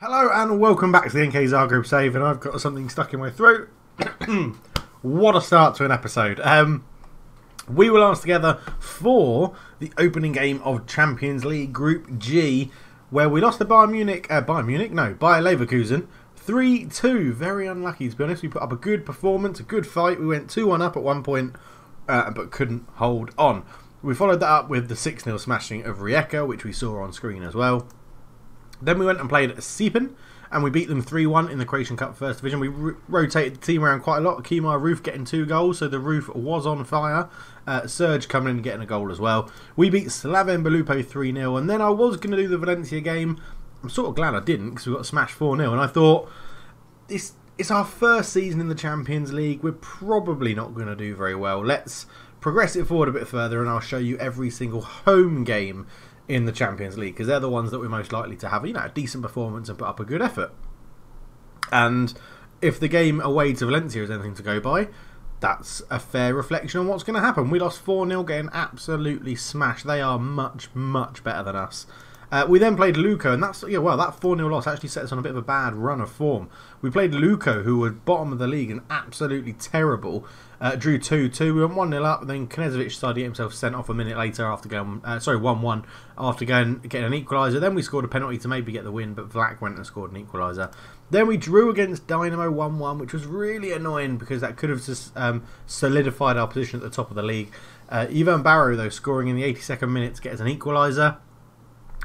Hello and welcome back to the NK Zagreb save, and I've got something stuck in my throat. What a start to an episode. We were last together for the opening game of Champions League Group G, where we lost to Bayer Leverkusen 3-2. Very unlucky, to be honest. We put up a good performance, a good fight. We went 2-1 up at one point, but couldn't hold on. We followed that up with the 6-0 smashing of Rijeka, which we saw on screen as well. Then we went and played Siepen, and we beat them 3-1 in the Croatian Cup First Division. We rotated the team around quite a lot. Kemar Roof getting 2 goals, so the roof was on fire. Serge coming in and getting a goal as well. We beat Slaven Belupo 3-0, and then I was going to do the Valencia game. I'm sort of glad I didn't, because we got smashed 4-0, and I thought, it's our first season in the Champions League. We're probably not going to do very well. Let's progress it forward a bit further, and I'll show you every single home game in the Champions League, because they're the ones that we're most likely to have, a decent performance and put up a good effort. And if the game away to Valencia is anything to go by, that's a fair reflection on what's going to happen. We lost 4-0, getting absolutely smashed. They are much, much better than us. We then played Luco, and that 4-0 loss actually set us on a bit of a bad run of form. We played Luco, who were bottom of the league and absolutely terrible. Drew 2-2. We went 1-0 up, and then Knezovic decided to get himself sent off a minute later after going, 1-1 after getting an equaliser. Then we scored a penalty to maybe get the win, but Vlak went and scored an equaliser. Then we drew against Dynamo 1-1, which was really annoying because that could have just solidified our position at the top of the league. Ivan Barrow, though, scoring in the 82nd minute to get us an equaliser.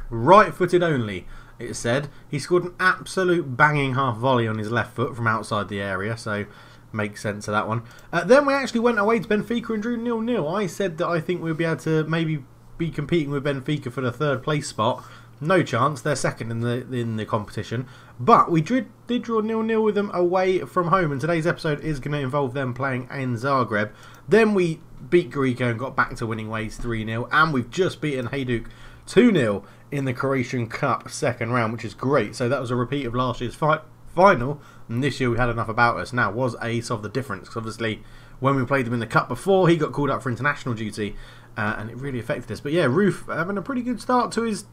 Right-footed only, it said. He scored an absolute banging half volley on his left foot from outside the area, so makes sense of that one. Then we actually went away to Benfica and drew 0-0. I said that I think we'd be able to maybe be competing with Benfica for the third place spot. No chance, they're second in the competition. But we did draw 0-0 with them away from home, and today's episode is going to involve them playing in Zagreb. Then we beat Gorica and got back to winning ways 3-0, and we've just beaten Hajduk 2-0 in the Croatian Cup second round, which is great. So that was a repeat of last year's final, and this year we had enough about us. Now, was Ace of the difference? Because obviously, when we played him in the Cup before, he got called up for international duty, and it really affected us. But yeah, Roof having a pretty good start to his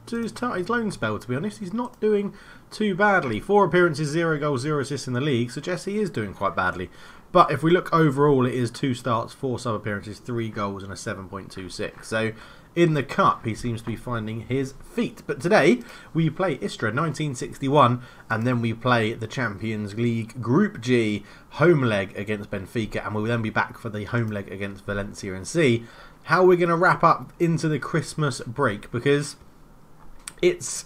loan spell, to be honest. He's not doing too badly. 4 appearances, 0 goals, 0 assists in the league suggests he is doing quite badly. But if we look overall, it is 2 starts, 4 sub-appearances, 3 goals and a 7.26. So in the Cup, he seems to be finding his feet. But today, we play Istra 1961, and then we play the Champions League Group G home leg against Benfica, and we'll then be back for the home leg against Valencia and see how we're going to wrap up into the Christmas break, because it's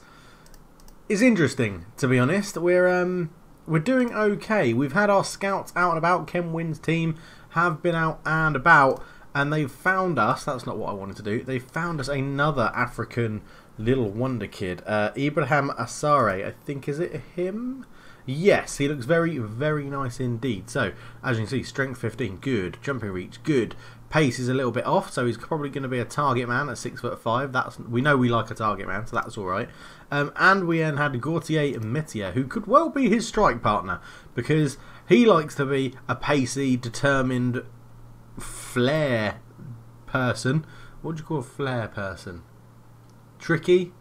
interesting, to be honest. We're doing okay. We've had our scouts out and about. Ken Wynn's team have been out and about, and they've found us. That's not what I wanted to do. They found us another African little wonder kid. Ibrahim Asare, I think, is it him? Yes, he looks very, very nice indeed. So, as you can see, strength 15, good. Jumping reach, good. Pace is a little bit off, so he's probably going to be a target man at 6'5". We know we like a target man, so that's all right. And we then had Gautier Metia, who could well be his strike partner, because he likes to be a pacey, determined flair person. What do you call a flair person? Tricky?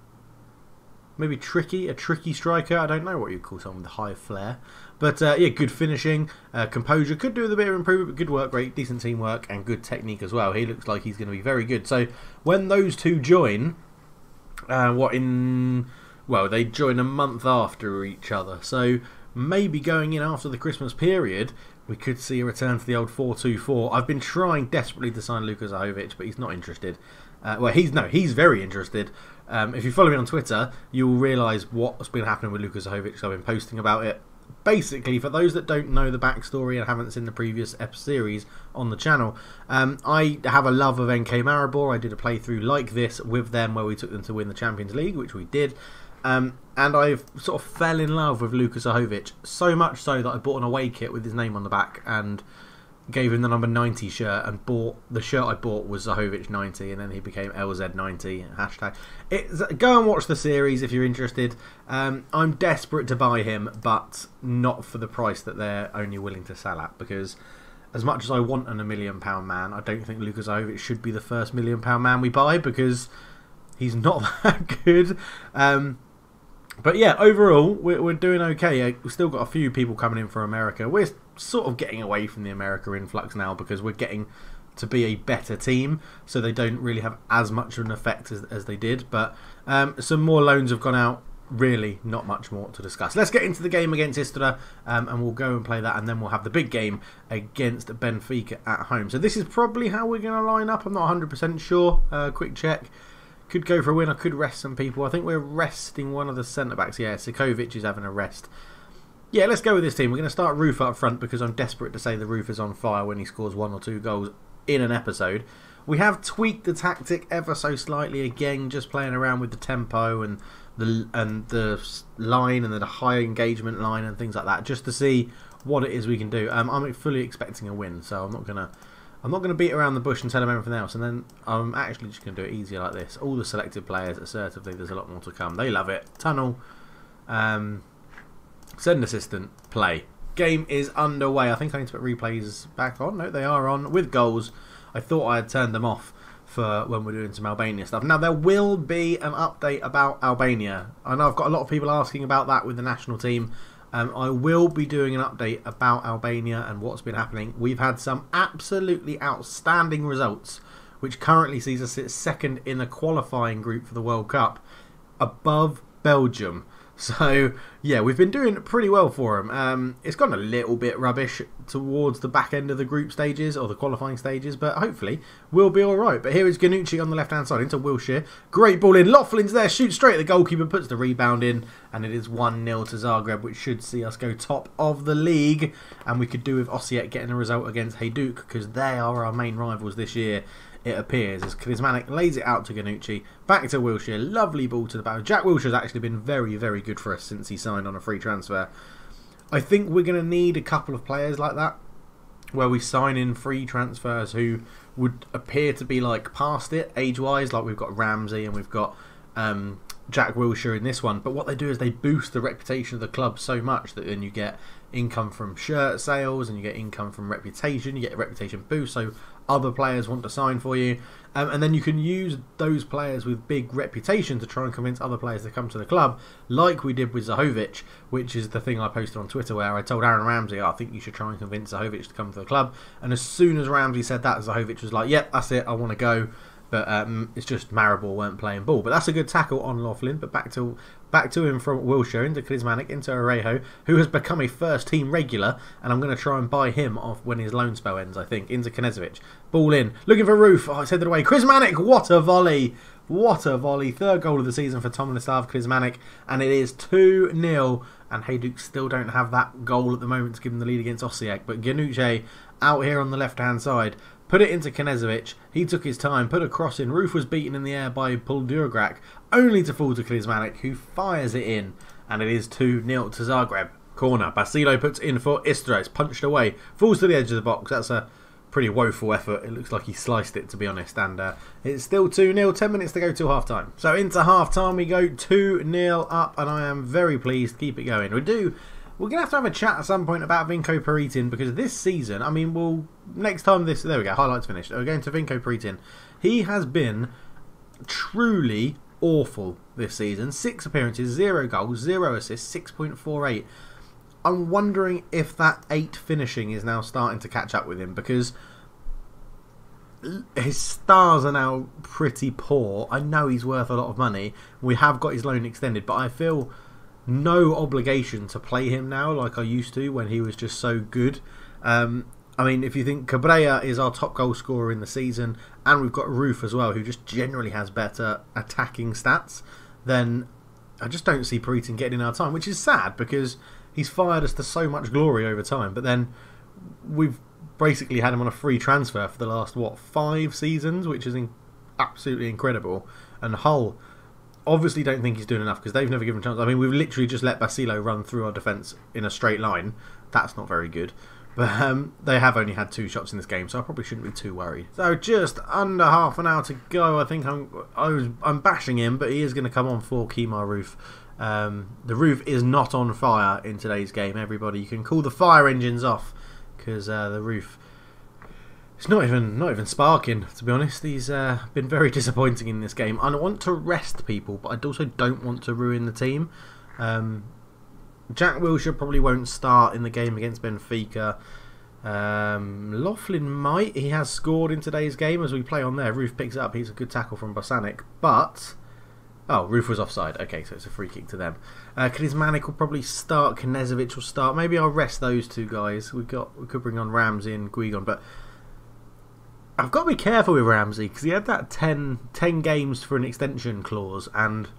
Maybe tricky? A tricky striker? I don't know what you call someone with high flair. But yeah, good finishing, composure, could do with a bit of improvement, but good work rate, decent teamwork, and good technique as well. He looks like he's going to be very good. So when those two join, they join a month after each other. So maybe going in after the Christmas period, we could see a return to the old 4-2-4. I've been trying desperately to sign Luka Zahovic, but he's not interested. He's very interested. If you follow me on Twitter, you'll realise what's been happening with Luka Zahovic. So I've been posting about it. Basically, for those that don't know the backstory and haven't seen the previous series on the channel, I have a love of NK Maribor. I did a playthrough like this with them where we took them to win the Champions League, which we did. And I sort of fell in love with Luka Zahovic, so much so that I bought an away kit with his name on the back and gave him the number 90 shirt, and the shirt I bought was Zahovic 90, and then he became LZ90 hashtag. Go and watch the series if you're interested. I'm desperate to buy him, but not for the price that they're only willing to sell at, because as much as I want an £1 million man, I don't think Luka Zahovic should be the first £1 million man we buy, because he's not that good. But yeah, overall, we're doing okay. We've still got a few people coming in from America. We're sort of getting away from the America influx now because we're getting to be a better team, so they don't really have as much of an effect as they did. But some more loans have gone out. Really, not much more to discuss. Let's get into the game against Istra, and we'll go and play that, and then we'll have the big game against Benfica at home. So this is probably how we're going to line up. I'm not 100% sure. Quick check. Could go for a win. I could rest some people. I think we're resting one of the centre-backs. Yeah, Sikovic is having a rest. Yeah, let's go with this team. We're going to start Roof up front because I'm desperate to say the Roof is on fire when he scores 1 or 2 goals in an episode. We have tweaked the tactic ever so slightly again, just playing around with the tempo and the line and the high engagement line and things like that, just to see what it is we can do. I'm fully expecting a win, so I'm not gonna beat around the bush and tell them everything else. And then I'm actually just gonna do it easier like this. All the selected players assertively. There's a lot more to come. They love it. Tunnel. Send assistant. Play. Game is underway. I think I need to put replays back on. No, they are on with goals. I thought I had turned them off for when we're doing some Albania stuff. Now, there will be an update about Albania. I know I've got a lot of people asking about that with the national team. I will be doing an update about Albania and what's been happening. We've had some absolutely outstanding results, which currently sees us sit second in the qualifying group for the World Cup, above Belgium. So, yeah, we've been doing pretty well for them. It's gone a little bit rubbish towards the back end of the group stages or the qualifying stages, but hopefully we'll be alright. But here is Ganucci on the left-hand side into Wilshere. Great ball in. Laughlin's there. Shoots straight at the goalkeeper, puts the rebound in, and it is 1-0 to Zagreb, which should see us go top of the league. And we could do with Osijek getting a result against Hajduk because they are our main rivals this year. It appears as Krizmanic lays it out to Ganucci, back to Wilshere, lovely ball to the back. Jack Wilshere's actually been very, very good for us since he signed on a free transfer. I think we're going to need a couple of players like that, where we sign in free transfers who would appear to be like past it age-wise, like we've got Ramsey and we've got Jack Wilshere in this one. But what they do is they boost the reputation of the club so much that then you get income from shirt sales and you get income from reputation, you get a reputation boost, so other players want to sign for you, and then you can use those players with big reputation to try and convince other players to come to the club, like we did with Zahovic, which is the thing I posted on Twitter where I told Aaron Ramsey, I think you should try and convince Zahovic to come to the club, and as soon as Ramsey said that, Zahovic was like, yep, that's it, I want to go. But it's just Maribor weren't playing ball. But that's a good tackle on Laughlin. But back to him from Wilshere into Krizmanic into Orejo, who has become a first team regular. And I'm going to try and buy him off when his loan spell ends, I think. Into Knezovic. Ball in. Looking for Roof. Oh, it's headed away. Krizmanic. What a volley. What a volley. Third goal of the season for Tomislav Krizmanic. And it is 2-0. And Hajduk still don't have that goal at the moment to give them the lead against Osijek. But Ganucci out here on the left-hand side. Put it into Knezovic. He took his time, put a cross in. Roof was beaten in the air by Puldurgrak, only to fall to Krizmanic, who fires it in. And it is 2-0 to Zagreb. Corner. Basilo puts in for Istra. It's punched away. Falls to the edge of the box. That's a pretty woeful effort. It looks like he sliced it, to be honest. And it's still 2-0. 10 minutes to go till half-time. So into half-time we go 2-0 up. And I am very pleased. Keep it going. We're going to have a chat at some point about Vinko Peritin, because this season, I mean, next time there we go, highlights finished. We're going to Vinko Peritin. He has been truly awful this season. 6 appearances, 0 goals, 0 assists, 6.48. I'm wondering if that 8 finishing is now starting to catch up with him, because his stars are now pretty poor. I know he's worth a lot of money. We have got his loan extended, but I feel no obligation to play him now like I used to when he was just so good. I mean, if you think Cabrera is our top goal scorer in the season, and we've got Roof as well, who just generally has better attacking stats, then I just don't see Peritin getting in our time, which is sad because he's fired us to so much glory over time. But then we've basically had him on a free transfer for the last, 5 seasons, which is absolutely incredible. And Hull obviously don't think he's doing enough because they've never given him a chance. I mean, we've literally just let Basilo run through our defence in a straight line. That's not very good. But they have only had 2 shots in this game, so I probably shouldn't be too worried. So just under half an hour to go. I think I'm bashing him, but he is going to come on for Kemar Roof. The Roof is not on fire in today's game, everybody. You can call the fire engines off because the Roof... It's not even sparking, to be honest. He's been very disappointing in this game. I want to rest people, but I also don't want to ruin the team. Jack Wilshere probably won't start in the game against Benfica. Laughlin might. He has scored in today's game as we play on there. Roof picks it up. He's a good tackle from Bosanic. But... oh, Roof was offside. Okay, so it's a free kick to them. Krizmanic will probably start. Knezovic will start. Maybe I'll rest those two guys. We could bring on Ramsey and Guigon, but I've got to be careful with Ramsey because he had that 10 games for an extension clause, and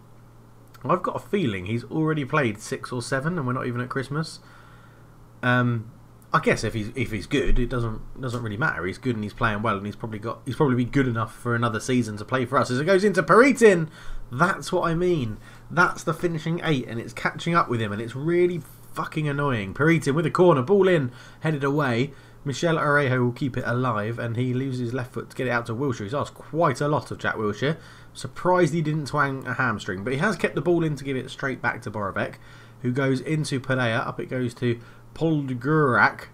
I've got a feeling he's already played 6 or 7, and we're not even at Christmas. I guess if he's good, it doesn't really matter. He's good and he's playing well, and he's probably be good enough for another season to play for us. As it goes into Peritin, that's what I mean. That's the finishing 8, and it's catching up with him, and it's really fucking annoying. Peritin with a corner, ball in, headed away. Michel Orejo will keep it alive, and he loses his left foot to get it out to Wilshere. He's asked quite a lot of Jack Wilshere. Surprised he didn't twang a hamstring, but he has kept the ball in to give it straight back to Borovic, who goes into Pereira. Up it goes to Poldrugac.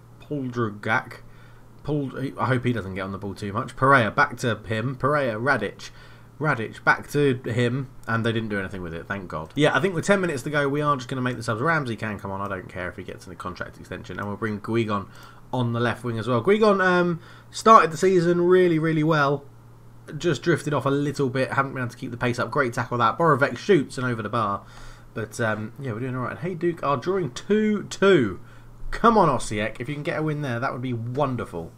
I hope he doesn't get on the ball too much. Pereira back to him. Pereira, Radic back to him, and they didn't do anything with it, thank God. Yeah, I think with 10 minutes to go, we are just going to make the subs. Ramsey can come on, I don't care if he gets in the contract extension, and we'll bring Guigon on the left wing as well. Guigon started the season really, really well. Just drifted off a little bit, haven't been able to keep the pace up. Great tackle that. Borovic shoots and over the bar. But yeah, we're doing alright. Hey Duke are drawing 2-2. Come on, Osiek. If you can get a win there, that would be wonderful.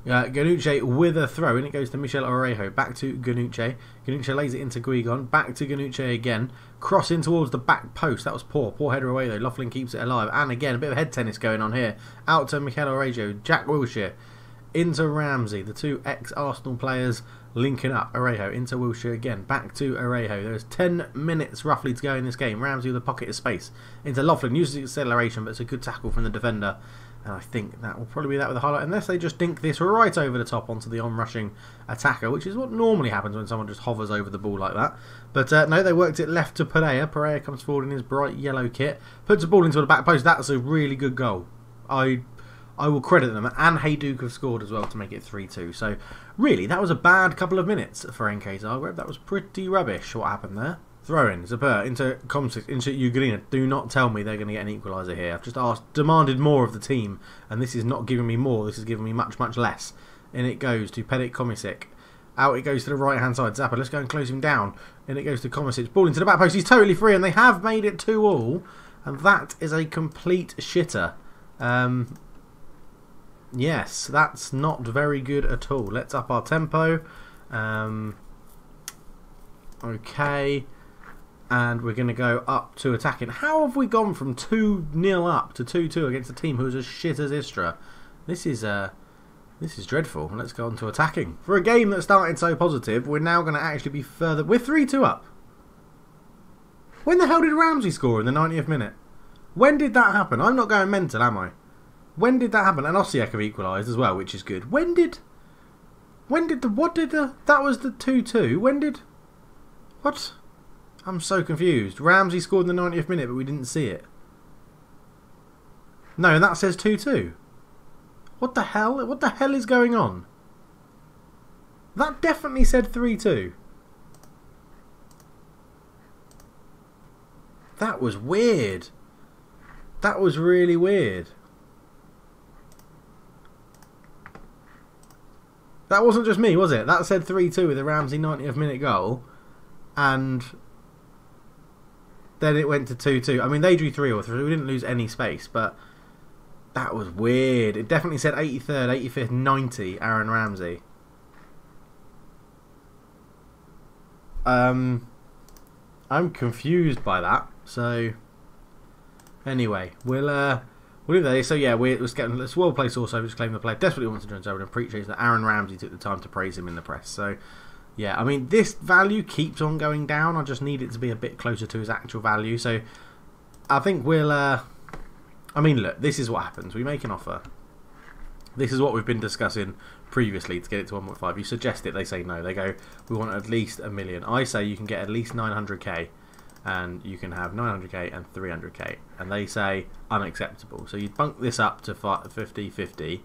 Ganucci with a throw, and it goes to Michel Orejo. Back to Ganucci. Ganucci lays it into Guigon. Back to Ganucci again. Cross in towards the back post. That was poor. Poor header away, though. Laughlin keeps it alive. And again, a bit of head tennis going on here. Out to Michel Orejo. Jack Wilshere. Into Ramsey. The two ex-Arsenal players linking up. Orejo into Wilshere again. Back to Orejo. There's 10 minutes roughly to go in this game. Ramsey with a pocket of space. Into Laughlin. Uses acceleration, but it's a good tackle from the defender. And I think that will probably be that with a highlight, unless they just dink this right over the top onto the on-rushing attacker, which is what normally happens when someone just hovers over the ball like that. But no, they worked it left to Pereira. Pereira comes forward in his bright yellow kit, puts the ball into the back post. That's a really good goal. I will credit them, and Hajduk have scored as well to make it 3-2. So really, that was a bad couple of minutes for NK Zagreb. That was pretty rubbish what happened there. Throw-in, Zapper into Komsic, into Ugrina. Do not tell me they're going to get an equaliser here. I've just demanded more of the team, and this is not giving me more. This is giving me much, much less. In it goes to Pedic Komisic. Out it goes to the right-hand side. Zappa, let's go and close him down. In it goes to Komisic. Ball into the back post. He's totally free, and they have made it 2-2. And that is a complete shitter. Yes, that's not very good at all. Let's up our tempo. Okay. And we're going to go up to attacking. How have we gone from 2-0 up to 2-2 against a team who is as shit as Istra? This is dreadful. Let's go on to attacking. For a game that started so positive, we're now going to actually be further. We're 3-2 up. When the hell did Ramsey score in the 90th minute? When did that happen? I'm not going mental, am I? When did that happen? And Osiek have equalised as well, which is good. That was the 2-2. What? I'm so confused. Ramsey scored in the 90th minute, but we didn't see it. No, that says 2-2. What the hell? What the hell is going on? That definitely said 3-2. That was weird. That was really weird. That wasn't just me, was it? That said 3-2 with a Ramsey 90th minute goal. And then it went to 2-2. I mean, they drew 3 or 3. We didn't lose any space, but that was weird. It definitely said 83rd, 85th, 90, Aaron Ramsey. I'm confused by that. So, anyway, we'll do that. So yeah, let's well play source over, just claim the player. Desperately wants to join Zagreb and appreciates that Aaron Ramsey took the time to praise him in the press. So, yeah, I mean, this value keeps on going down. I just need it to be a bit closer to his actual value. So, I think we'll... I mean, look, this is what happens. We make an offer. This is what we've been discussing previously to get it to 1.5. You suggest it, they say no. They go, we want at least $1 million. I say you can get at least 900k. And you can have 900k and 300k. And they say unacceptable. So you bunk this up to 50-50.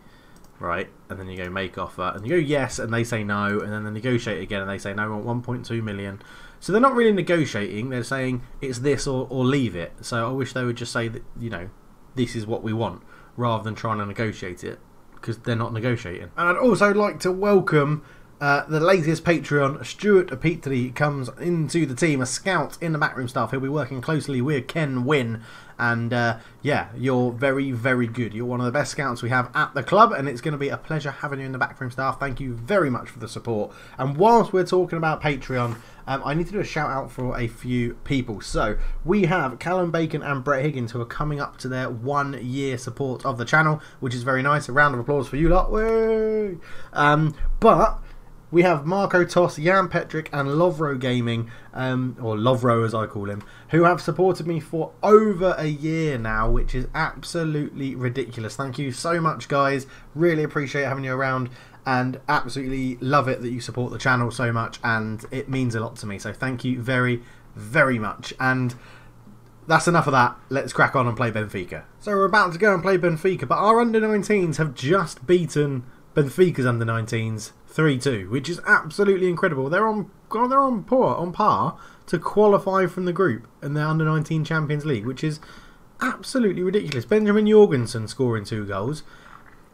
right? And then you go make offer, and you go yes, and they say no, and then they negotiate again, and they say no, we want 1.2 million. So they're not really negotiating, they're saying it's this or leave it. So I wish they would just say that, you know, this is what we want, rather than trying to negotiate it, because they're not negotiating. And I'd also like to welcome the latest Patreon, Stuart Petrie, comes into the team, a scout in the backroom staff. He'll be working closely with Ken Wynn, and yeah, you're very, very good. You're one of the best scouts we have at the club, and it's going to be a pleasure having you in the backroom staff. Thank you very much for the support. And whilst we're talking about Patreon, I need to do a shout out for a few people. So we have Callum Bacon and Brett Higgins, who are coming up to their 1 year support of the channel, which is very nice. A round of applause for you lot. Woo! But we have Marco Toss, Jan Petrick and Lovro Gaming, or Lovro as I call him, who have supported me for over a year now, which is absolutely ridiculous. Thank you so much, guys. Really appreciate having you around, and absolutely love it that you support the channel so much, and it means a lot to me. So thank you very, very much. And that's enough of that. Let's crack on and play Benfica. So we're about to go and play Benfica, but our under-19s have just beaten Benfica's under-19s 3-2, which is absolutely incredible. They're on par to qualify from the group in the under-19 Champions League, which is absolutely ridiculous. Benjamin Jorgensen scoring 2 goals.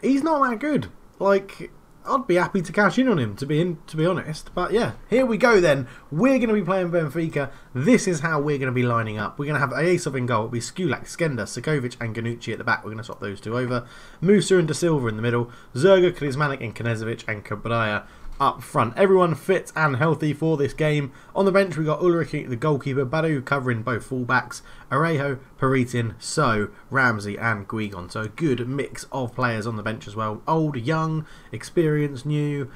He's not that good. Like, I'd be happy to cash in on him, to be honest. But yeah, here we go then. We're going to be playing Benfica. This is how we're going to be lining up. We're going to have Ayesov in goal. It'll be Skulak, Skender, Sakovic and Ganucci at the back. We're going to swap those two over. Musa and Da Silva in the middle. Zerga, Krizmanic and Knezovic and Cabrera up front. Everyone fit and healthy for this game. On the bench we got Ulrich, the goalkeeper, Badu covering both fullbacks, Arejo, Peritin, So, Ramsey and Guigon. So a good mix of players on the bench as well. Old, young, experienced, new.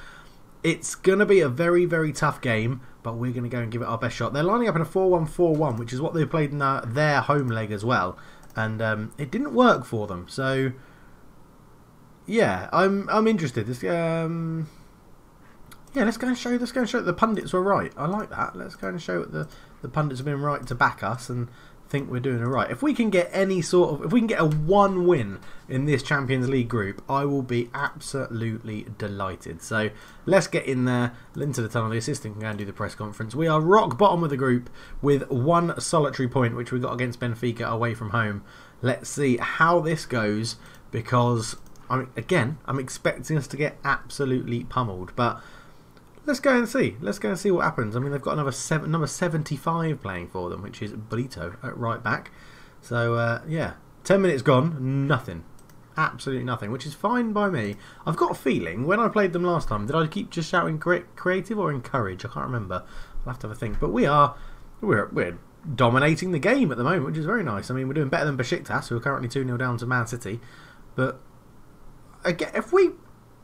It's going to be a very, very tough game, but we're going to go and give it our best shot. They're lining up in a 4-1-4-1, which is what they played in their home leg as well. And it didn't work for them. So yeah, I'm interested. Yeah, let's go and show that the pundits were right. I like that. Let's go and show that the pundits have been right to back us and think we're doing it right. If we can get if we can get a 1 win in this Champions League group, I will be absolutely delighted. So let's get in there, into the tunnel. The assistant can go and do the press conference. We are rock bottom of the group with 1 solitary point, which we got against Benfica away from home. Let's see how this goes, because I'm expecting us to get absolutely pummeled, but let's go and see. Let's go and see what happens. I mean, they've got number 75 playing for them, which is Brito at right back. So, yeah, 10 minutes gone, nothing. Absolutely nothing, which is fine by me. I've got a feeling, when I played them last time, did I keep just shouting creative or encourage? I can't remember. I'll have to have a think. But we're dominating the game at the moment, which is very nice. I mean, we're doing better than Besiktas, who are currently 2-0 down to Man City. But, again, if we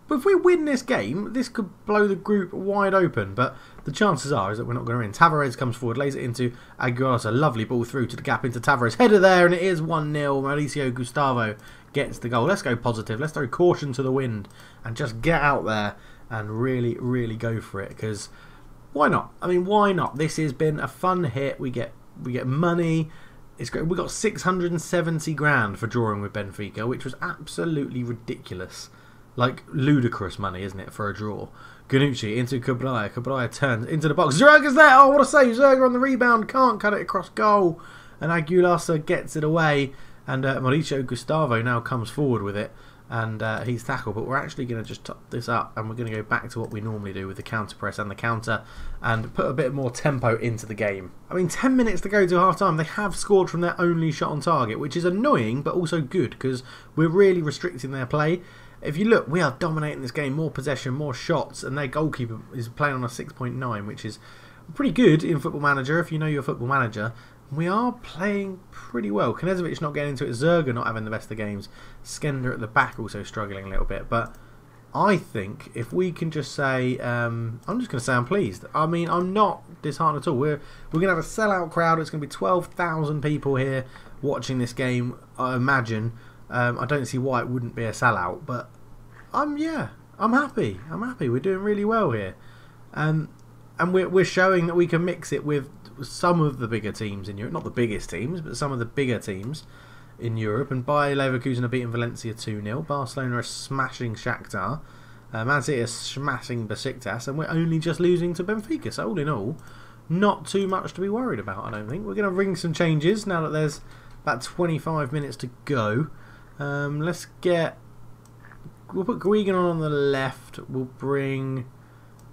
win this game, this could blow the group wide open, but the chances are is that we're not going to win. Tavares comes forward, lays it into Aguilar. A lovely ball through to the gap into Tavares. Header there, and it is 1-0. Mauricio Gustavo gets the goal. Let's go positive. Let's throw caution to the wind and just get out there and really, really go for it, because why not? I mean, why not? This has been a fun hit. We get money. It's great. We got 670 grand for drawing with Benfica, which was absolutely ridiculous. Like, ludicrous money, isn't it, for a draw? Ganucci into Cabrera. Cabrera turns into the box. Zerga's there! Oh, what a save! Zerga on the rebound. Can't cut it across goal. And Aguilar gets it away. And Mauricio Gustavo now comes forward with it. And he's tackled. But we're actually going to just top this up. And we're going to go back to what we normally do with the counter press and the counter. And put a bit more tempo into the game. I mean, 10 minutes to go to half time. They have scored from their only shot on target, which is annoying, but also good, because we're really restricting their play. If you look, we are dominating this game, more possession, more shots, and their goalkeeper is playing on a 6.9, which is pretty good in Football Manager, if you know your Football Manager. We are playing pretty well. Knezovic not getting into it, Zerga not having the best of games, Skender at the back also struggling a little bit, but I think if we can just say, I'm just going to say I'm pleased. I mean, I'm not disheartened at all. We're going to have a sellout crowd. It's going to be 12,000 people here watching this game, I imagine. I don't see why it wouldn't be a sellout, but I'm happy. I'm happy. We're doing really well here, and we're showing that we can mix it with some of the bigger teams in Europe. Not the biggest teams, but some of the bigger teams in Europe, and Bayer Leverkusen are beating Valencia 2-0. Barcelona are smashing Shakhtar. Man City are smashing Besiktas, and we're only just losing to Benfica. So all in all, not too much to be worried about, I don't think. We're going to ring some changes now that there's about 25 minutes to go. We'll put Guigan on the left. We'll bring...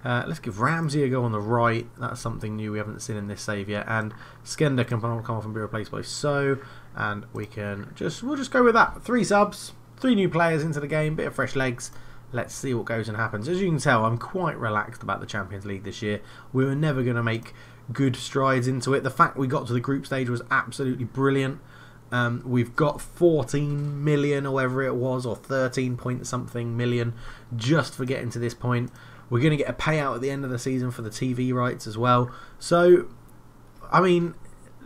let's give Ramsey a go on the right. That's something new we haven't seen in this save yet. And Skender can come off and be replaced by So. And we'll just go with that. 3 subs, 3 new players into the game, bit of fresh legs. Let's see what goes and happens. As you can tell, I'm quite relaxed about the Champions League this year. We were never going to make good strides into it. The fact we got to the group stage was absolutely brilliant. We've got 14 million or whatever it was, or 13 point something million just for getting to this point. We're going to get a payout at the end of the season for the TV rights as well. So, I mean,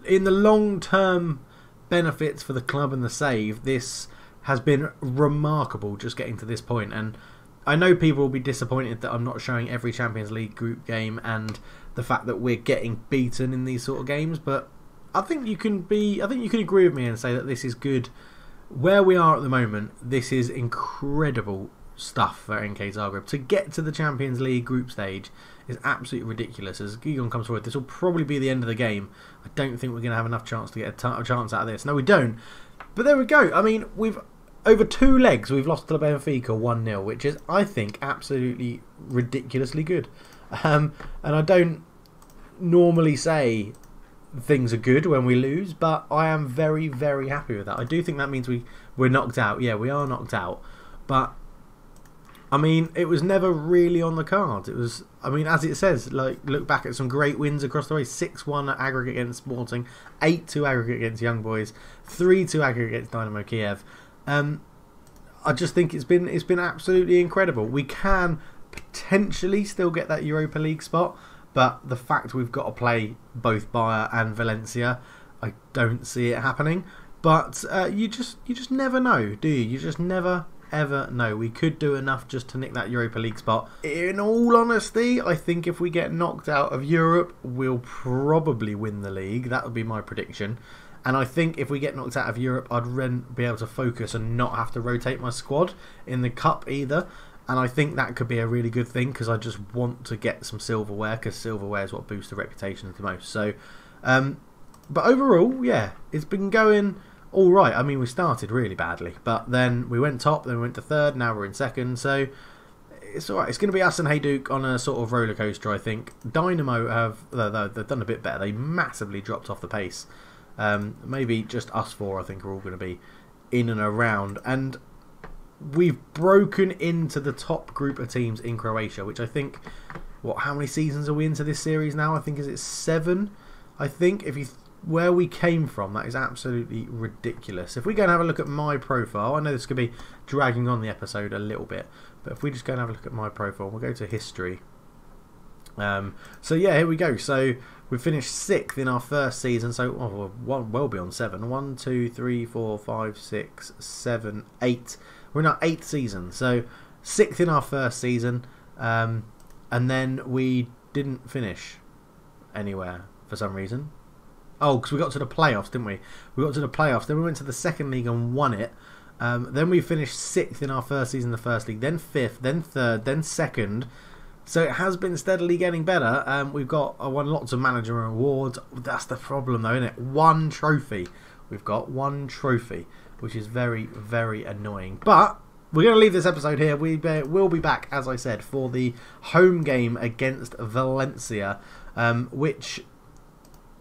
in the long-term benefits for the club and the save, this has been remarkable just getting to this point. And I know people will be disappointed that I'm not showing every Champions League group game and the fact that we're getting beaten in these sort of games, but I think you can agree with me and say that this is good. Where we are at the moment, this is incredible stuff for NK Zagreb. To get to the Champions League group stage is absolutely ridiculous. As Guigan comes forward, this will probably be the end of the game. I don't think we're going to have enough chance to get a chance out of this. No, we don't. But there we go. I mean, over 2 legs, we've lost to Benfica 1-0, which is, I think, absolutely ridiculously good. And I don't normally say things are good when we lose, but I am very, very happy with that. I do think that means we're knocked out. Yeah, we are knocked out. But, I mean, it was never really on the cards. It was, I mean, as it says, like, look back at some great wins across the way. 6-1 at aggregate against Sporting, 8-2 aggregate against Young Boys, 3-2 aggregate against Dynamo Kiev. I just think it's been absolutely incredible. We can potentially still get that Europa League spot, but the fact we've got to play both Bayer and Valencia, I don't see it happening. But you just never know, do you? You just never ever know. We could do enough just to nick that Europa League spot. In all honesty, I think if we get knocked out of Europe, we'll probably win the league. That would be my prediction. And I think if we get knocked out of Europe, I'd then be able to focus and not have to rotate my squad in the cup either. And I think that could be a really good thing, because I just want to get some silverware, because silverware is what boosts the reputation the most. So, but overall, yeah, it's been going all right. I mean, we started really badly, but then we went top, then we went to 3rd, now we're in 2nd. So it's all right. It's going to be us and Hajduk on a sort of roller coaster, I think. Dynamo they've done a bit better. They massively dropped off the pace. Maybe just us 4, I think, are all going to be in and around. And we've broken into the top group of teams in Croatia, which I think, how many seasons are we into this series now? I think, is it 7? I think, where we came from, that is absolutely ridiculous. If we go and have a look at my profile, I know this could be dragging on the episode a little bit, but if we just go and have a look at my profile, we'll go to history. So yeah, here we go. So we finished 6th in our first season, so we're well beyond 7. 1, 2, 3, 4, 5, 6, 7, 8. We're in our 8th season, so 6th in our first season, and then we didn't finish anywhere for some reason. Oh, because we got to the playoffs, didn't we? We got to the playoffs, then we went to the 2nd league and won it. Then we finished 6th in our first season in the first league, then 5th, then 3rd, then 2nd. So it has been steadily getting better. We've won lots of manager awards. That's the problem, though, isn't it? 1 trophy. We've got 1 trophy, which is very, very annoying. But we're going to leave this episode here. We will be back, as I said, for the home game against Valencia, which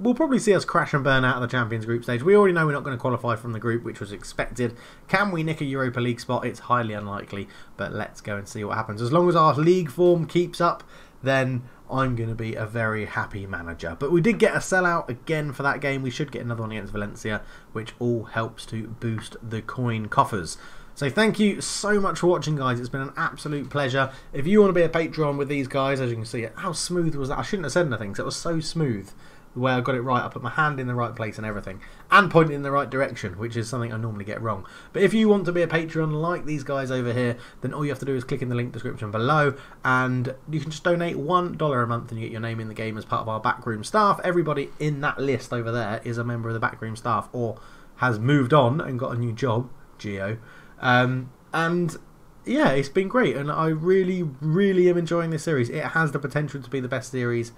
will probably see us crash and burn out of the Champions Group stage. We already know we're not going to qualify from the group, which was expected. Can we nick a Europa League spot? It's highly unlikely, but let's go and see what happens. As long as our league form keeps up, then I'm going to be a very happy manager. But we did get a sellout again for that game. We should get another one against Valencia, which all helps to boost the coin coffers. So thank you so much for watching, guys. It's been an absolute pleasure. If you want to be a Patreon with these guys, as you can see, how smooth was that? I shouldn't have said anything, because it was so smooth. The way I got it right, I put my hand in the right place and everything, and pointed in the right direction, which is something I normally get wrong. But if you want to be a Patreon like these guys over here, then all you have to do is click in the link description below, and you can just donate $1 a month and you get your name in the game as part of our backroom staff. Everybody in that list over there is a member of the backroom staff, or has moved on and got a new job, Geo. And yeah, it's been great, and I really, really am enjoying this series. It has the potential to be the best series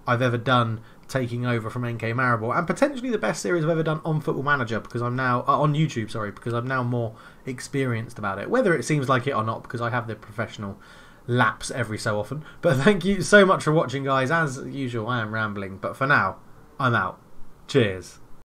I've ever done, taking over from NK Maribor, and potentially the best series I've ever done on Football Manager, because I'm now on YouTube. Sorry, because I'm now more experienced about it. Whether it seems like it or not, because I have the professional lapse every so often. But thank you so much for watching, guys. As usual, I am rambling, but for now, I'm out. Cheers.